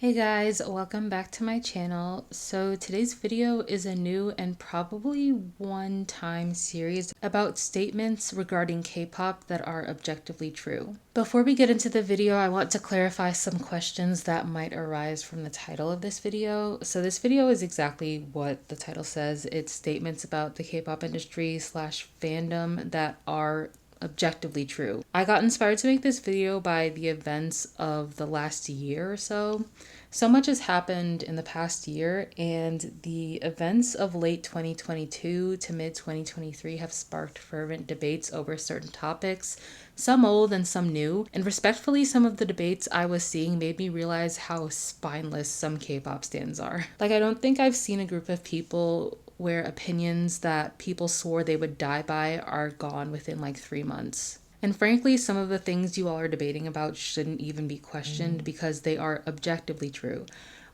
Hey guys, welcome back to my channel. So today's video is a new and probably one-time series about statements regarding K-pop that are objectively true. Before we get into the video, I want to clarify some questions that might arise from the title of this video. So this video is exactly what the title says. It's statements about the K-pop industry slash fandom that are objectively true. I got inspired to make this video by the events of the last year or so. So much has happened in the past year, and the events of late 2022 to mid 2023 have sparked fervent debates over certain topics, some old and some new. And respectfully, some of the debates I was seeing made me realize how spineless some K-pop stans are. Like, I don't think I've seen a group of people where opinions that people swore they would die by are gone within like 3 months. And frankly, some of the things you all are debating about shouldn't even be questioned because they are objectively true.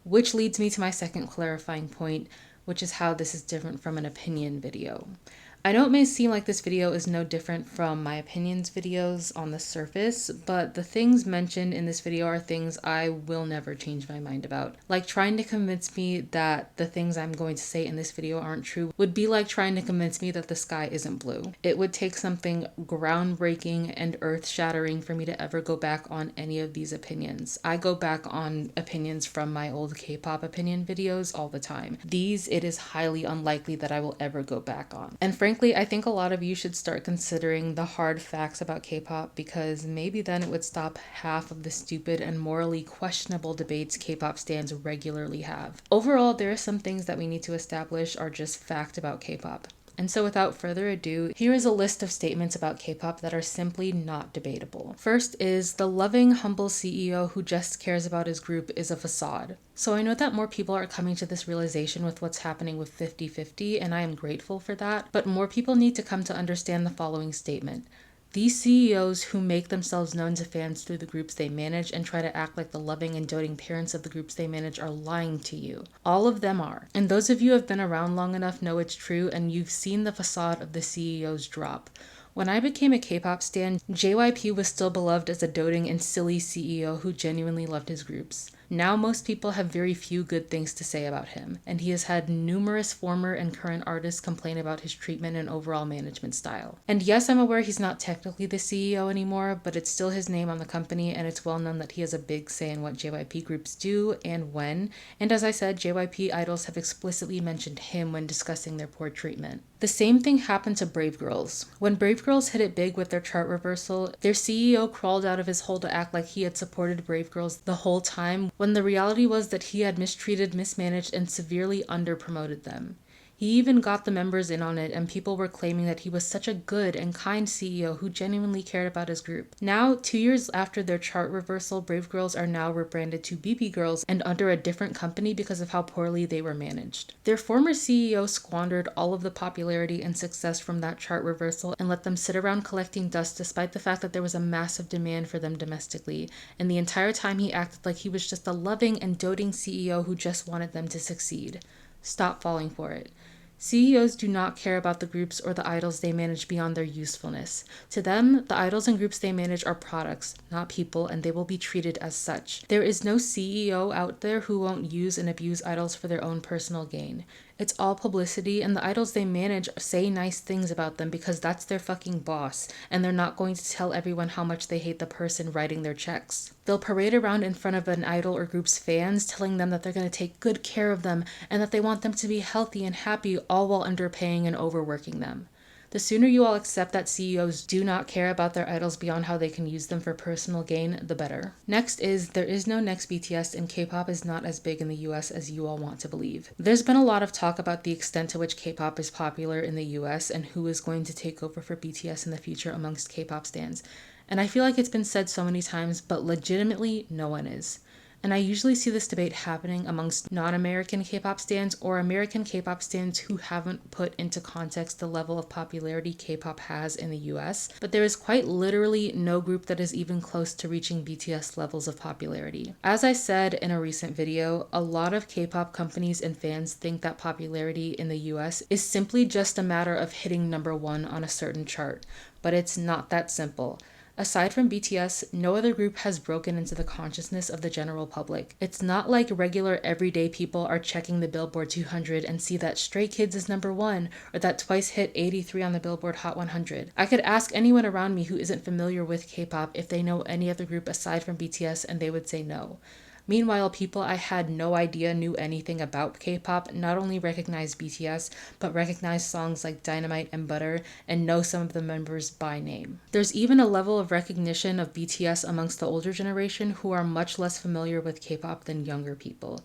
Which leads me to my second clarifying point, which is how this is different from an opinion video. I know it may seem like this video is no different from my opinions videos on the surface, but the things mentioned in this video are things I will never change my mind about. Like, trying to convince me that the things I'm going to say in this video aren't true would be like trying to convince me that the sky isn't blue. It would take something groundbreaking and earth-shattering for me to ever go back on any of these opinions. I go back on opinions from my old K-pop opinion videos all the time. These, it is highly unlikely that I will ever go back on. And frankly, I think a lot of you should start considering the hard facts about K-pop, because maybe then it would stop half of the stupid and morally questionable debates K-pop stans regularly have. Overall, there are some things that we need to establish are just fact about K-pop. And so without further ado, here is a list of statements about K-pop that are simply not debatable. First is, the loving, humble CEO who just cares about his group is a facade. So I know that more people are coming to this realization with what's happening with 50/50, and I am grateful for that, but more people need to come to understand the following statement. These CEOs who make themselves known to fans through the groups they manage and try to act like the loving and doting parents of the groups they manage are lying to you. All of them are. And those of you who have been around long enough know it's true, and you've seen the facade of the CEOs drop. When I became a K-pop stan, JYP was still beloved as a doting and silly CEO who genuinely loved his groups. Now most people have very few good things to say about him, and he has had numerous former and current artists complain about his treatment and overall management style. And yes, I'm aware he's not technically the CEO anymore, but it's still his name on the company, and it's well known that he has a big say in what JYP groups do and when. And as I said, JYP idols have explicitly mentioned him when discussing their poor treatment. The same thing happened to Brave Girls. When Brave Girls hit it big with their chart reversal, their CEO crawled out of his hole to act like he had supported Brave Girls the whole time, when the reality was that he had mistreated, mismanaged, and severely underpromoted them. He even got the members in on it, and people were claiming that he was such a good and kind CEO who genuinely cared about his group. Now, 2 years after their chart reversal, Brave Girls are now rebranded to BB Girls and under a different company because of how poorly they were managed. Their former CEO squandered all of the popularity and success from that chart reversal and let them sit around collecting dust despite the fact that there was a massive demand for them domestically, and the entire time he acted like he was just a loving and doting CEO who just wanted them to succeed. Stop falling for it. CEOs do not care about the groups or the idols they manage beyond their usefulness. To them, the idols and groups they manage are products, not people, and they will be treated as such. There is no CEO out there who won't use and abuse idols for their own personal gain. It's all publicity, and the idols they manage say nice things about them because that's their fucking boss, and they're not going to tell everyone how much they hate the person writing their checks. They'll parade around in front of an idol or group's fans, telling them that they're going to take good care of them and that they want them to be healthy and happy, all while underpaying and overworking them. The sooner you all accept that CEOs do not care about their idols beyond how they can use them for personal gain, the better. Next is, there is no next BTS, and K-pop is not as big in the US as you all want to believe. There's been a lot of talk about the extent to which K-pop is popular in the US and who is going to take over for BTS in the future amongst K-pop stans. And I feel like it's been said so many times, but legitimately no one is. And I usually see this debate happening amongst non-American K-pop stans or American K-pop stans who haven't put into context the level of popularity K-pop has in the US, but there is quite literally no group that is even close to reaching BTS levels of popularity. As I said in a recent video, a lot of K-pop companies and fans think that popularity in the US is simply just a matter of hitting #1 on a certain chart, but it's not that simple. Aside from BTS, no other group has broken into the consciousness of the general public. It's not like regular everyday people are checking the Billboard 200 and see that Stray Kids is #1 or that Twice hit 83 on the Billboard Hot 100. I could ask anyone around me who isn't familiar with K-pop if they know any other group aside from BTS and they would say no. Meanwhile, people I had no idea knew anything about K-pop not only recognize BTS, but recognize songs like Dynamite and Butter and know some of the members by name. There's even a level of recognition of BTS amongst the older generation who are much less familiar with K-pop than younger people.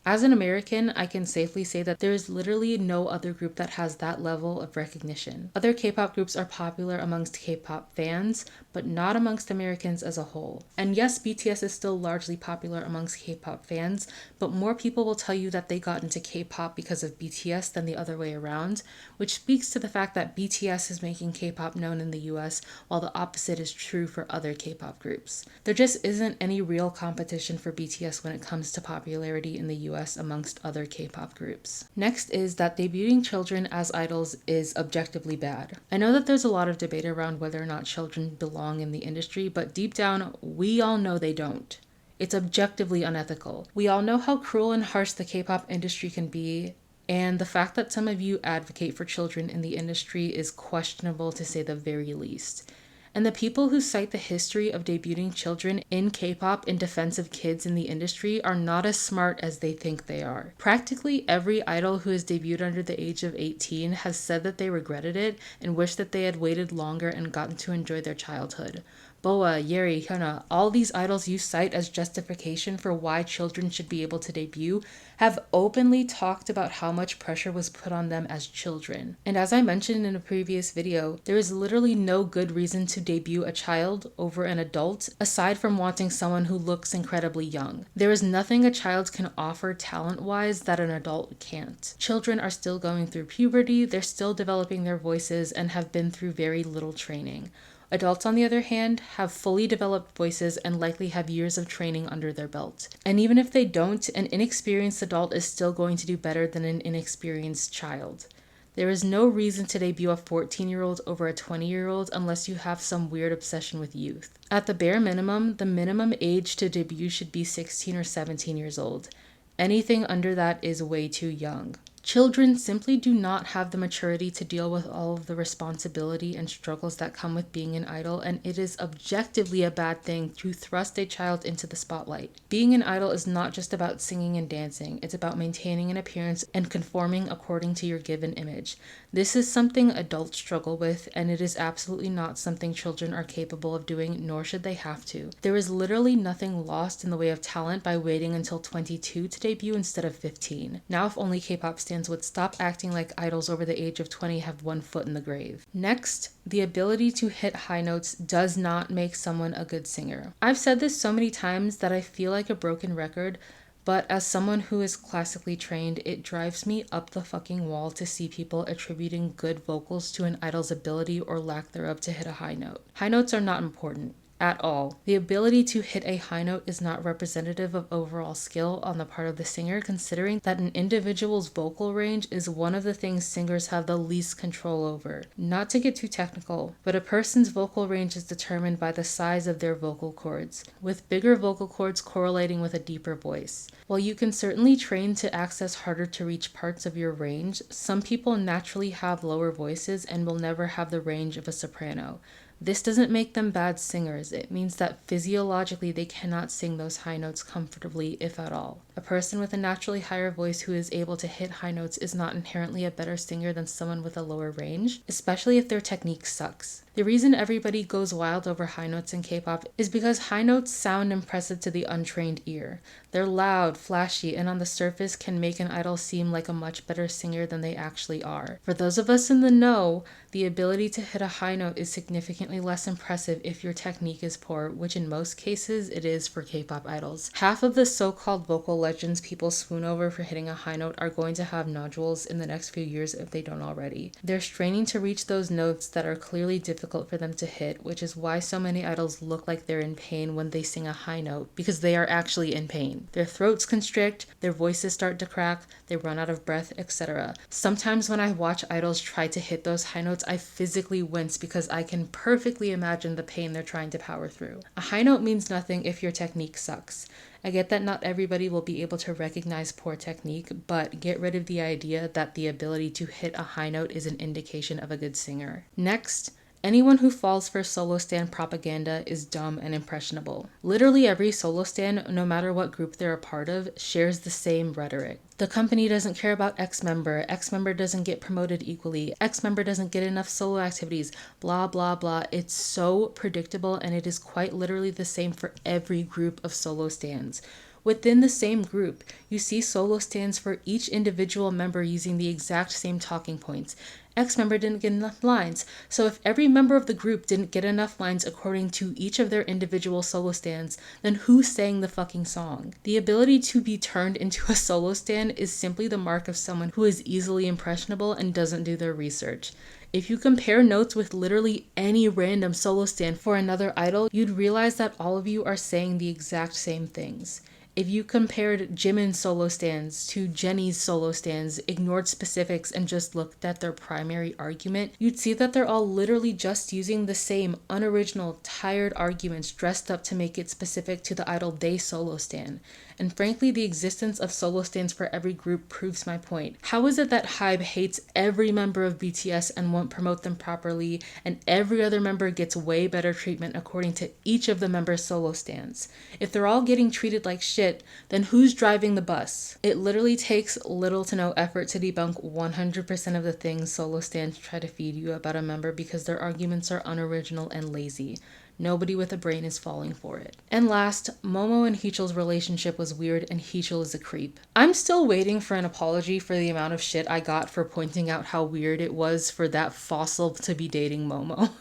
As an American, I can safely say that there is literally no other group that has that level of recognition. Other K-pop groups are popular amongst K-pop fans, but not amongst Americans as a whole. And yes, BTS is still largely popular amongst K-pop fans, but more people will tell you that they got into K-pop because of BTS than the other way around, which speaks to the fact that BTS is making K-pop known in the US, while the opposite is true for other K-pop groups. There just isn't any real competition for BTS when it comes to popularity in the US amongst other K-pop groups. Next is that debuting children as idols is objectively bad. I know that there's a lot of debate around whether or not children belong in the industry, but deep down, we all know they don't. It's objectively unethical. We all know how cruel and harsh the K-pop industry can be, and the fact that some of you advocate for children in the industry is questionable to say the very least. And the people who cite the history of debuting children in K-pop in defense of kids in the industry are not as smart as they think they are. Practically every idol who has debuted under the age of 18 has said that they regretted it and wish that they had waited longer and gotten to enjoy their childhood. Boa, Yeri, Hyuna, all these idols you cite as justification for why children should be able to debut have openly talked about how much pressure was put on them as children. And as I mentioned in a previous video, there is literally no good reason to debut a child over an adult aside from wanting someone who looks incredibly young. There is nothing a child can offer talent-wise that an adult can't. Children are still going through puberty, they're still developing their voices, and have been through very little training. Adults, on the other hand, have fully developed voices and likely have years of training under their belt. And even if they don't, an inexperienced adult is still going to do better than an inexperienced child. There is no reason to debut a 14-year-old over a 20-year-old unless you have some weird obsession with youth. At the bare minimum, the minimum age to debut should be 16 or 17 years old. Anything under that is way too young. Children simply do not have the maturity to deal with all of the responsibility and struggles that come with being an idol, and it is objectively a bad thing to thrust a child into the spotlight. Being an idol is not just about singing and dancing, it's about maintaining an appearance and conforming according to your given image. This is something adults struggle with, and it is absolutely not something children are capable of doing, nor should they have to. There is literally nothing lost in the way of talent by waiting until 22 to debut instead of 15. Now if only K-pop stands would stop acting like idols over the age of 20 have one foot in the grave. Next, the ability to hit high notes does not make someone a good singer. I've said this so many times that I feel like a broken record, but as someone who is classically trained, it drives me up the fucking wall to see people attributing good vocals to an idol's ability or lack thereof to hit a high note. High notes are not important at all. The ability to hit a high note is not representative of overall skill on the part of the singer, considering that an individual's vocal range is one of the things singers have the least control over. Not to get too technical, but a person's vocal range is determined by the size of their vocal cords, with bigger vocal cords correlating with a deeper voice. While you can certainly train to access harder to reach parts of your range, some people naturally have lower voices and will never have the range of a soprano. This doesn't make them bad singers. It means that physiologically they cannot sing those high notes comfortably, if at all. A person with a naturally higher voice who is able to hit high notes is not inherently a better singer than someone with a lower range, especially if their technique sucks. The reason everybody goes wild over high notes in K-pop is because high notes sound impressive to the untrained ear. They're loud, flashy, and on the surface can make an idol seem like a much better singer than they actually are. For those of us in the know, the ability to hit a high note is significantly less impressive if your technique is poor, which in most cases it is for K-pop idols. Half of the so-called vocal legends people swoon over for hitting a high note are going to have nodules in the next few years if they don't already. They're straining to reach those notes that are clearly difficult difficult for them to hit, which is why so many idols look like they're in pain when they sing a high note, because they are actually in pain. Their throats constrict, their voices start to crack, they run out of breath, etc. Sometimes when I watch idols try to hit those high notes, I physically wince because I can perfectly imagine the pain they're trying to power through. A high note means nothing if your technique sucks. I get that not everybody will be able to recognize poor technique, but get rid of the idea that the ability to hit a high note is an indication of a good singer. Next, anyone who falls for solo stan propaganda is dumb and impressionable. Literally every solo stan, no matter what group they're a part of, shares the same rhetoric. The company doesn't care about X member doesn't get promoted equally, X member doesn't get enough solo activities, blah blah blah. It's so predictable, and it is quite literally the same for every group of solo stans. Within the same group, you see solo stans for each individual member using the exact same talking points. X member didn't get enough lines, so if every member of the group didn't get enough lines according to each of their individual solo stans, then who sang the fucking song? The ability to be turned into a solo stan is simply the mark of someone who is easily impressionable and doesn't do their research. If you compare notes with literally any random solo stan for another idol, you'd realize that all of you are saying the exact same things. If you compared Jimin's solo stans to Jennie's solo stans, ignored specifics, and just looked at their primary argument, you'd see that they're all literally just using the same unoriginal, tired arguments dressed up to make it specific to the idol they solo stan. And frankly, the existence of solo stans for every group proves my point. How is it that HYBE hates every member of BTS and won't promote them properly, and every other member gets way better treatment according to each of the members' solo stans? If they're all getting treated like shit, then who's driving the bus? It literally takes little to no effort to debunk 100% of the things solo stans try to feed you about a member because their arguments are unoriginal and lazy. Nobody with a brain is falling for it. And last, Momo and Heechel's relationship was weird and Heechul is a creep. I'm still waiting for an apology for the amount of shit I got for pointing out how weird it was for that fossil to be dating Momo.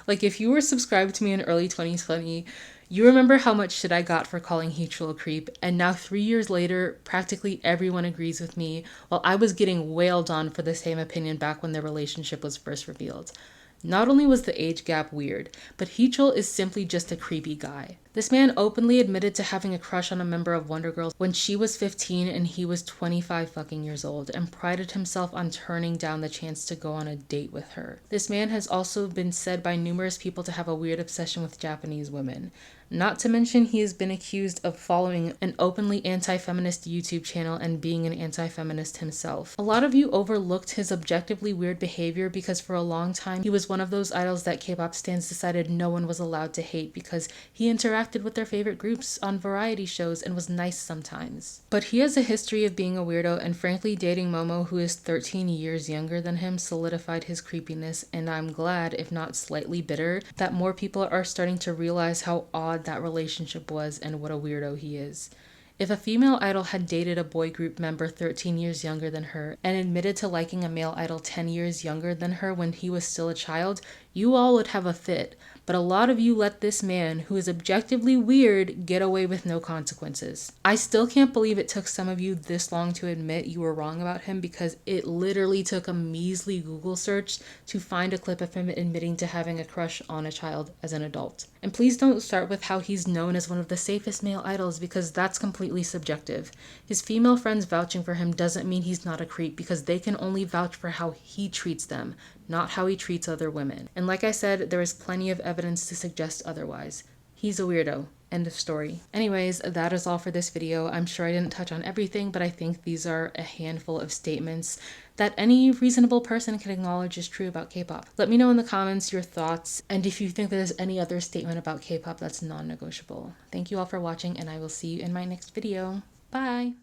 Like, if you were subscribed to me in early 2020, you remember how much shit I got for calling Heechul a creep, and now 3 years later, practically everyone agrees with me, while I was getting wailed on for the same opinion back when their relationship was first revealed. Not only was the age gap weird, but Heechul is simply just a creepy guy. This man openly admitted to having a crush on a member of Wonder Girls when she was 15 and he was 25 fucking years old, and prided himself on turning down the chance to go on a date with her. This man has also been said by numerous people to have a weird obsession with Japanese women. Not to mention, he has been accused of following an openly anti-feminist YouTube channel and being an anti-feminist himself. A lot of you overlooked his objectively weird behavior because for a long time he was one of those idols that K-pop stans decided no one was allowed to hate because he interacted with their favorite groups on variety shows and was nice sometimes. But he has a history of being a weirdo, and frankly dating Momo, who is 13 years younger than him, solidified his creepiness, and I'm glad, if not slightly bitter, that more people are starting to realize how odd that relationship was and what a weirdo he is. If a female idol had dated a boy group member 13 years younger than her and admitted to liking a male idol 10 years younger than her when he was still a child, you all would have a fit. But a lot of you let this man, who is objectively weird, get away with no consequences. I still can't believe it took some of you this long to admit you were wrong about him, because it literally took a measly Google search to find a clip of him admitting to having a crush on a child as an adult. And please don't start with how he's known as one of the safest male idols, because that's completely subjective. His female friends vouching for him doesn't mean he's not a creep, because they can only vouch for how he treats them, not how he treats other women. And like I said, there is plenty of evidence to suggest otherwise. He's a weirdo. End of story. Anyways, that is all for this video. I'm sure I didn't touch on everything, but I think these are a handful of statements that any reasonable person can acknowledge is true about K-pop. Let me know in the comments your thoughts, and if you think there's any other statement about K-pop that's non-negotiable. Thank you all for watching, and I will see you in my next video. Bye!